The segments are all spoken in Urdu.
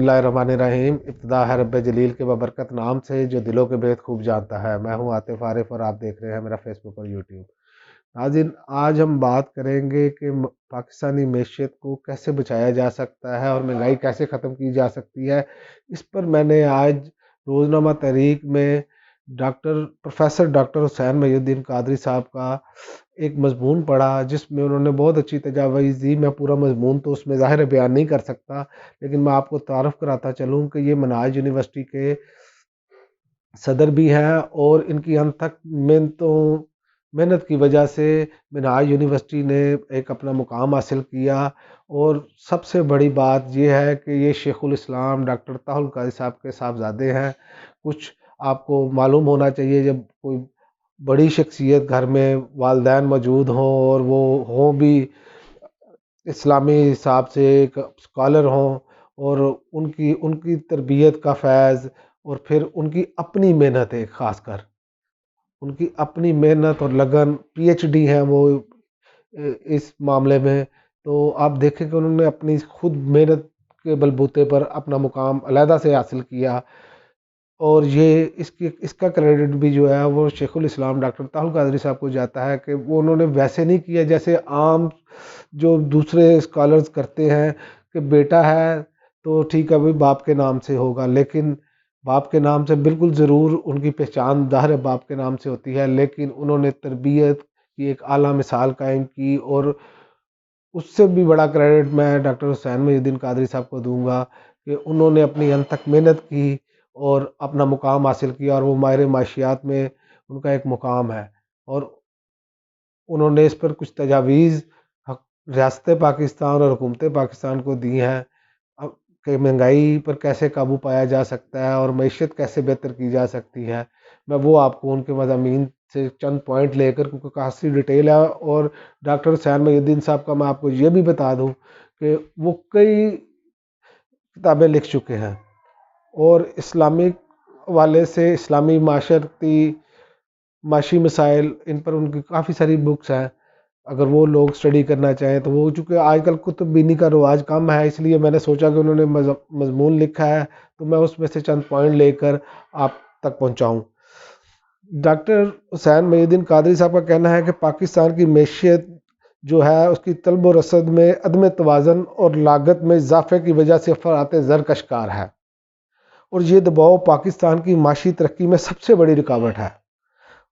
اللہ الرحمن الرحیم۔ ابتدا ہے رب جلیل کے ببرکت نام سے جو دلوں کے بھید خوب جانتا ہے۔ میں ہوں عاطف عارف اور آپ دیکھ رہے ہیں میرا فیس بک اور یوٹیوب۔ ناظرین، آج ہم بات کریں گے کہ پاکستانی معیشت کو کیسے بچایا جا سکتا ہے اور مہنگائی کیسے ختم کی جا سکتی ہے۔ اس پر میں نے آج روزنامہ تحریک میں پروفیسر ڈاکٹر حسین محی الدین قادری صاحب کا ایک مضمون پڑھا، جس میں انہوں نے بہت اچھی تجاویز دی۔ میں پورا مضمون تو اس میں ظاہر بیان نہیں کر سکتا، لیکن میں آپ کو تعارف کراتا چلوں کہ یہ منہاج یونیورسٹی کے صدر بھی ہیں اور ان کی انتھک محنت کی وجہ سے منہاج یونیورسٹی نے ایک اپنا مقام حاصل کیا۔ اور سب سے بڑی بات یہ ہے کہ یہ شیخ الاسلام ڈاکٹر طاہر القادری صاحب کے صاحبزادے ہیں۔ کچھ آپ کو معلوم ہونا چاہیے، جب کوئی بڑی شخصیت گھر میں والدین موجود ہوں اور وہ ہوں بھی اسلامی حساب سے ایک اسکالر ہوں، اور ان کی تربیت کا فیض اور پھر ان کی اپنی محنت ہے، خاص کر ان کی اپنی محنت اور لگن، پی ایچ ڈی ہیں وہ اس معاملے میں، تو آپ دیکھیں کہ انہوں نے اپنی خود محنت کے بلبوتے پر اپنا مقام علیحدہ سے حاصل کیا۔ اور یہ اس کا کریڈٹ بھی جو ہے وہ شیخ الاسلام ڈاکٹر طاہر القادری صاحب کو جاتا ہے کہ وہ انہوں نے ویسے نہیں کیا جیسے عام جو دوسرے اسکالرز کرتے ہیں کہ بیٹا ہے تو ٹھیک ہے بھائی باپ کے نام سے ہوگا، لیکن باپ کے نام سے بالکل ضرور ان کی پہچان ظاہر باپ کے نام سے ہوتی ہے، لیکن انہوں نے تربیت کی ایک اعلیٰ مثال قائم کی۔ اور اس سے بھی بڑا کریڈٹ میں ڈاکٹر حسین محی الدین قادری صاحب کو دوں گا کہ انہوں نے اپنی انت تک محنت کی اور اپنا مقام حاصل کیا، اور وہ ماہر معاشیات میں ان کا ایک مقام ہے۔ اور انہوں نے اس پر کچھ تجاویز ریاست پاکستان اور حکومت پاکستان کو دی ہیں کہ مہنگائی پر کیسے قابو پایا جا سکتا ہے اور معیشت کیسے بہتر کی جا سکتی ہے۔ میں وہ آپ کو ان کے مضامین سے چند پوائنٹ لے کر، کیونکہ کافی ڈیٹیل ہے، اور ڈاکٹر حسین محی الدین صاحب کا میں آپ کو یہ بھی بتا دوں کہ وہ کئی کتابیں لکھ چکے ہیں، اور اسلامک حوالے سے اسلامی معاشی مسائل، ان پر ان کی کافی ساری بکس ہیں۔ اگر وہ لوگ اسٹڈی کرنا چاہیں تو وہ، چونکہ آج کل کتب بینی کا رواج کم ہے، اس لیے میں نے سوچا کہ انہوں نے مضمون لکھا ہے تو میں اس میں سے چند پوائنٹ لے کر آپ تک پہنچاؤں۔ ڈاکٹر حسین محی الدین قادری صاحب کا کہنا ہے کہ پاکستان کی معیشت جو ہے اس کی طلب و رسد میں عدم توازن اور لاگت میں اضافے کی وجہ سے افراط زر کا شکار ہے، اور یہ دباؤ پاکستان کی معاشی ترقی میں سب سے بڑی رکاوٹ ہے۔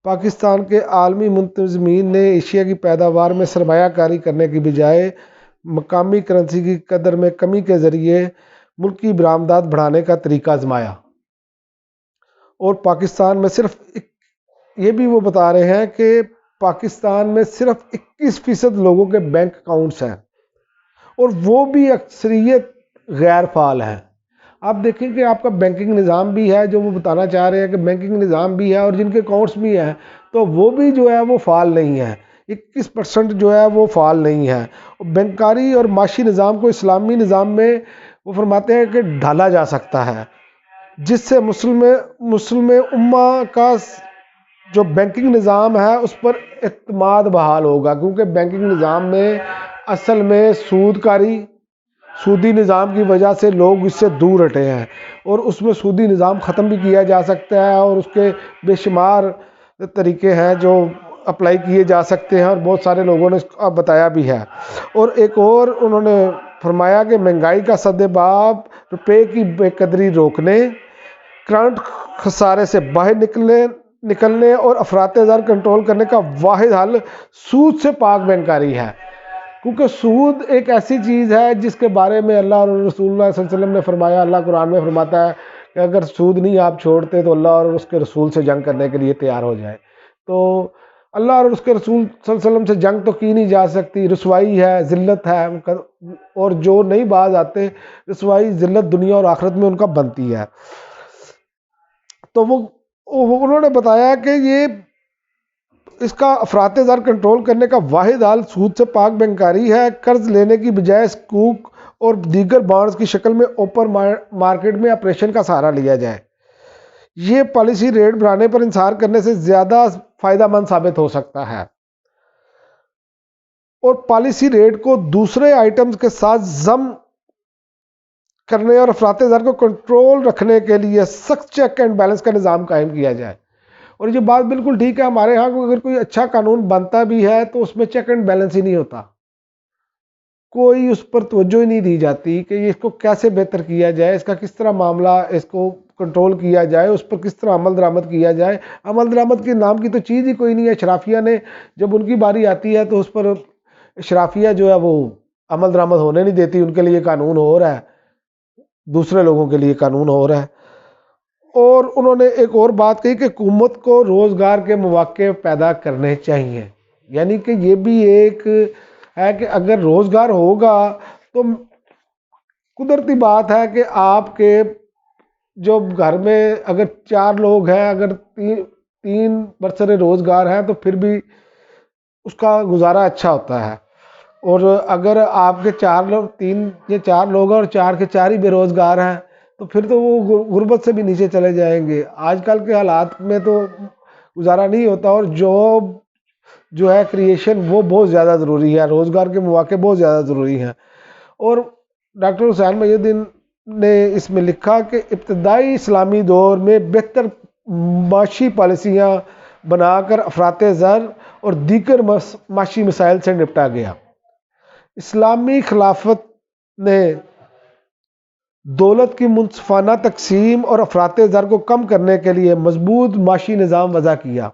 پاکستان کے عالمی منتظمین نے ایشیا کی پیداوار میں سرمایہ کاری کرنے کی بجائے مقامی کرنسی کی قدر میں کمی کے ذریعے ملکی برآمدات بڑھانے کا طریقہ آزمایا، اور پاکستان میں صرف یہ بھی وہ بتا رہے ہیں کہ پاکستان میں صرف 21% لوگوں کے بینک اکاؤنٹس ہیں، اور وہ بھی اکثریت غیر فعال ہیں۔ آپ دیکھیں کہ آپ کا بینکنگ نظام بھی ہے، جو وہ بتانا چاہ رہے ہیں کہ بینکنگ نظام بھی ہے اور جن کے اکاؤنٹس بھی ہیں تو وہ بھی جو ہے وہ فعال نہیں ہے، 21% جو ہے وہ فعال نہیں ہے۔ بینکاری اور معاشی نظام کو اسلامی نظام میں وہ فرماتے ہیں کہ ڈھالا جا سکتا ہے، جس سے مسلم امہ کا جو بینکنگ نظام ہے اس پر اعتماد بحال ہوگا، کیونکہ بینکنگ نظام میں اصل میں سودی نظام کی وجہ سے لوگ اس سے دور ہٹے ہیں، اور اس میں سودی نظام ختم بھی کیا جا سکتا ہے، اور اس کے بے شمار طریقے ہیں جو اپلائی کیے جا سکتے ہیں، اور بہت سارے لوگوں نے بتایا بھی ہے۔ اور ایک اور انہوں نے فرمایا کہ مہنگائی کا سدباب روپے کی بے قدری روکنے، کرنٹ خسارے سے باہر نکلنے اور افراط زر کنٹرول کرنے کا واحد حل سود سے پاک بینکاری ہے، کیونکہ سود ایک ایسی چیز ہے جس کے بارے میں اللہ اور رسول اللہ صلی اللہ علیہ وسلم نے فرمایا، اللہ قرآن میں فرماتا ہے کہ اگر سود نہیں آپ چھوڑتے تو اللہ اور اس کے رسول سے جنگ کرنے کے لیے تیار ہو جائے۔ تو اللہ اور اس کے رسول صلی اللہ علیہ وسلم سے جنگ تو کی نہیں جا سکتی، رسوائی ہے، ذلت ہے، اور جو نہیں باز آتے، رسوائی ذلت دنیا اور آخرت میں ان کا بنتی ہے۔ تو انہوں نے بتایا کہ اس کا افراط زر کنٹرول کرنے کا واحد حل سود سے پاک بینکاری ہے۔ قرض لینے کی بجائے سکوک اور دیگر بانڈز کی شکل میں اوپن مارکیٹ میں آپریشن کا سہارا لیا جائے۔ یہ پالیسی ریٹ بڑھانے پر انحصار کرنے سے زیادہ فائدہ مند ثابت ہو سکتا ہے، اور پالیسی ریٹ کو دوسرے آئٹمز کے ساتھ ضم کرنے اور افراط زر کو کنٹرول رکھنے کے لیے سخت چیک اینڈ بیلنس کا نظام قائم کیا جائے. اور یہ بات بالکل ٹھیک ہے، ہمارے ہاں اگر کوئی اچھا قانون بنتا بھی ہے تو اس میں چیک اینڈ بیلنس ہی نہیں ہوتا، کوئی اس پر توجہ ہی نہیں دی جاتی کہ اس کو کیسے بہتر کیا جائے، اس کا کس طرح معاملہ اس کو کنٹرول کیا جائے، اس پر کس طرح عمل درآمد کیا جائے. عمل درآمد کے نام کی تو چیز ہی کوئی نہیں ہے. اشرافیہ نے جب ان کی باری آتی ہے تو اس پر اشرافیہ جو ہے وہ عمل درآمد ہونے نہیں دیتی، ان کے لیے قانون ہو رہا ہے، دوسرے لوگوں کے لیے قانون ہو رہا ہے. اور انہوں نے ایک اور بات کہی کہ حکومت کو روزگار کے مواقع پیدا کرنے چاہیے. یعنی کہ یہ بھی ایک ہے کہ اگر روزگار ہوگا تو قدرتی بات ہے کہ آپ کے جو گھر میں اگر 4 لوگ ہیں، اگر تین برسر روزگار ہیں تو پھر بھی اس کا گزارا اچھا ہوتا ہے. اور اگر آپ کے 3 یا 4 لوگ ہیں اور 4 کے 4 ہی بے روزگار ہیں تو پھر تو وہ غربت سے بھی نیچے چلے جائیں گے. آج کل کے حالات میں تو گزارا نہیں ہوتا، اور جاب جو ہے کریشن وہ بہت زیادہ ضروری ہے، روزگار کے مواقع بہت زیادہ ضروری ہیں. اور ڈاکٹر حسین محی الدین نے اس میں لکھا کہ ابتدائی اسلامی دور میں بہتر معاشی پالیسیاں بنا کر افراط زر اور دیگر معاشی مسائل سے نپٹا گیا. اسلامی خلافت نے دولت کی منصفانہ تقسیم اور افراط زر کو کم کرنے کے لیے مضبوط معاشی نظام وضع کیا.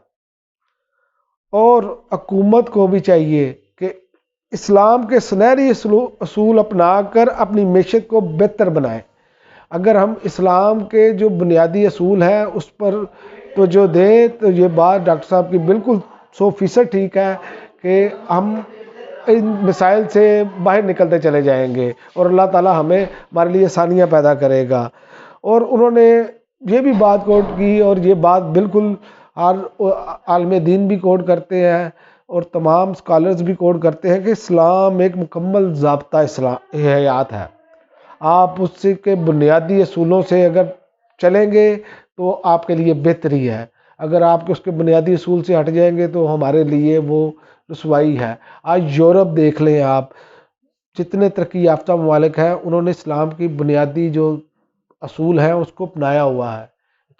اور حکومت کو بھی چاہیے کہ اسلام کے سنہری اصول اپنا کر اپنی معیشت کو بہتر بنائے. اگر ہم اسلام کے جو بنیادی اصول ہیں اس پر توجہ دیں تو یہ بات ڈاکٹر صاحب کی بالکل 100% ٹھیک ہے کہ ہم ان مسائل سے باہر نکلتے چلے جائیں گے اور اللہ تعالی ہمیں ہمارے لیے آسانیاں پیدا کرے گا. اور انہوں نے یہ بھی بات کوٹ کی، اور یہ بات بالکل ہر عالم دین بھی کوٹ کرتے ہیں اور تمام اسکالرز بھی کوٹ کرتے ہیں کہ اسلام ایک مکمل ضابطہ حیات ہے. آپ اس کے بنیادی اصولوں سے اگر چلیں گے تو آپ کے لیے بہتری ہے، اگر آپ اس کے بنیادی اصول سے ہٹ جائیں گے تو ہمارے لیے وہ رسوائی ہے. آج یورپ دیکھ لیں آپ، جتنے ترقی یافتہ ممالک ہیں انہوں نے اسلام کی بنیادی جو اصول ہیں اس کو اپنایا ہوا ہے.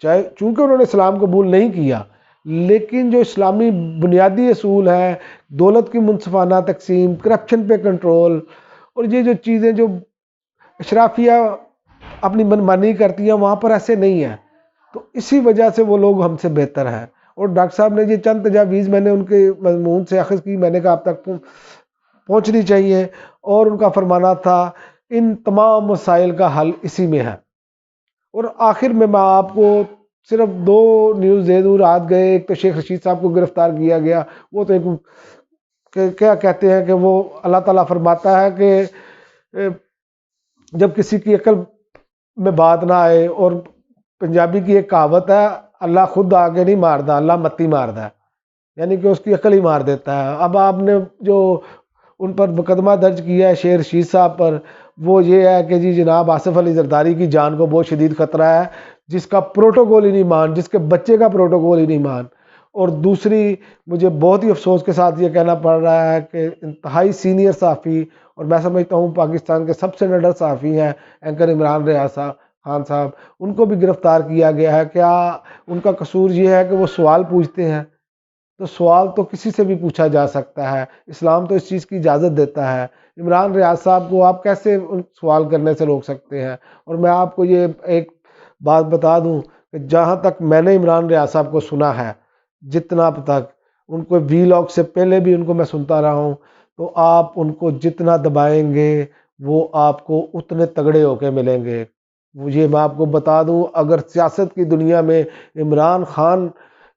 چونکہ انہوں نے اسلام قبول نہیں کیا، لیکن جو اسلامی بنیادی اصول ہیں، دولت کی منصفانہ تقسیم، کرپشن پہ کنٹرول، اور یہ جو چیزیں جو اشرافیہ اپنی منمانی کرتی ہیں وہاں پر ایسے نہیں ہیں، تو اسی وجہ سے وہ لوگ ہم سے بہتر ہیں. اور ڈاکٹر صاحب نے یہ چند تجاویز میں نے ان کے مضمون سے اخذ کی، میں نے کہا آپ تک پہنچنی چاہیے، اور ان کا فرمانا تھا ان تمام مسائل کا حل اسی میں ہے. اور آخر میں آپ کو صرف 2 نیوز دے دوں. رات گئے ایک تو شیخ رشید صاحب کو گرفتار کیا گیا، وہ تو ایک کیا کہتے ہیں کہ وہ اللہ تعالیٰ فرماتا ہے کہ جب کسی کی عقل میں بات نہ آئے، اور پنجابی کی ایک کہاوت ہے اللہ خود آگے نہیں ماردا، اللہ متی ماردا ہے، یعنی کہ اس کی عقل ہی مار دیتا ہے. اب آپ نے جو ان پر مقدمہ درج کیا ہے شیخ رشید صاحب پر، وہ یہ ہے کہ جی جناب آصف علی زرداری کی جان کو بہت شدید خطرہ ہے، جس کا پروٹوکول ہی نہیں مان، جس کے بچے کا پروٹوکول ہی نہیں مان. اور دوسری مجھے بہت ہی افسوس کے ساتھ یہ کہنا پڑ رہا ہے کہ انتہائی سینئر صحافی، اور میں سمجھتا ہوں پاکستان کے سب سے نڈر صحافی ہیں اینکر عمران ریاض خان صاحب، ان کو بھی گرفتار کیا گیا ہے. کیا ان کا قصور یہ ہے کہ وہ سوال پوچھتے ہیں؟ تو سوال تو کسی سے بھی پوچھا جا سکتا ہے، اسلام تو اس چیز کی اجازت دیتا ہے. عمران ریاض صاحب کو آپ کیسے سوال کرنے سے روک سکتے ہیں؟ اور میں آپ کو یہ ایک بات بتا دوں کہ جہاں تک میں نے عمران ریاض صاحب کو سنا ہے، جتنا اب تک ان کو وی لاگ سے پہلے بھی ان کو میں سنتا رہا ہوں، تو آپ ان کو جتنا دبائیں گے وہ آپ کو اتنے تگڑے ہو کے ملیں گے. مجھے میں آپ کو بتا دوں، اگر سیاست کی دنیا میں عمران خان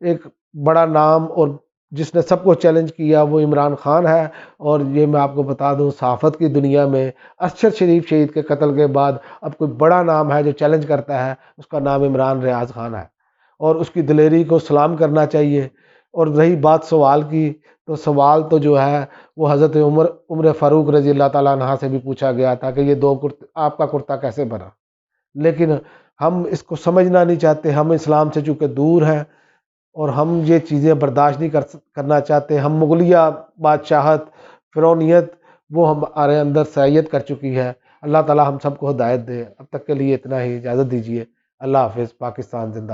ایک بڑا نام اور جس نے سب کو چیلنج کیا وہ عمران خان ہے، اور یہ میں آپ کو بتا دوں صحافت کی دنیا میں ارشد شریف شہید کے قتل کے بعد اب کوئی بڑا نام ہے جو چیلنج کرتا ہے، اس کا نام عمران ریاض خان ہے، اور اس کی دلیری کو سلام کرنا چاہیے. اور رہی بات سوال کی، تو سوال تو جو ہے وہ حضرت عمر فاروق رضی اللہ تعالیٰ عنہ سے بھی پوچھا گیا تھا کہ یہ 2 کرتے آپ کا کرتا کیسے بنا، لیکن ہم اس کو سمجھنا نہیں چاہتے. ہم اسلام سے چونکہ دور ہیں اور ہم یہ چیزیں برداشت نہیں کرنا چاہتے. ہم مغلیہ بادشاہت، فرعونیت وہ ہمارے اندر سرایت کر چکی ہے. اللہ تعالی ہم سب کو ہدایت دے. اب تک کے لیے اتنا ہی، اجازت دیجیے. اللہ حافظ. پاکستان زندہ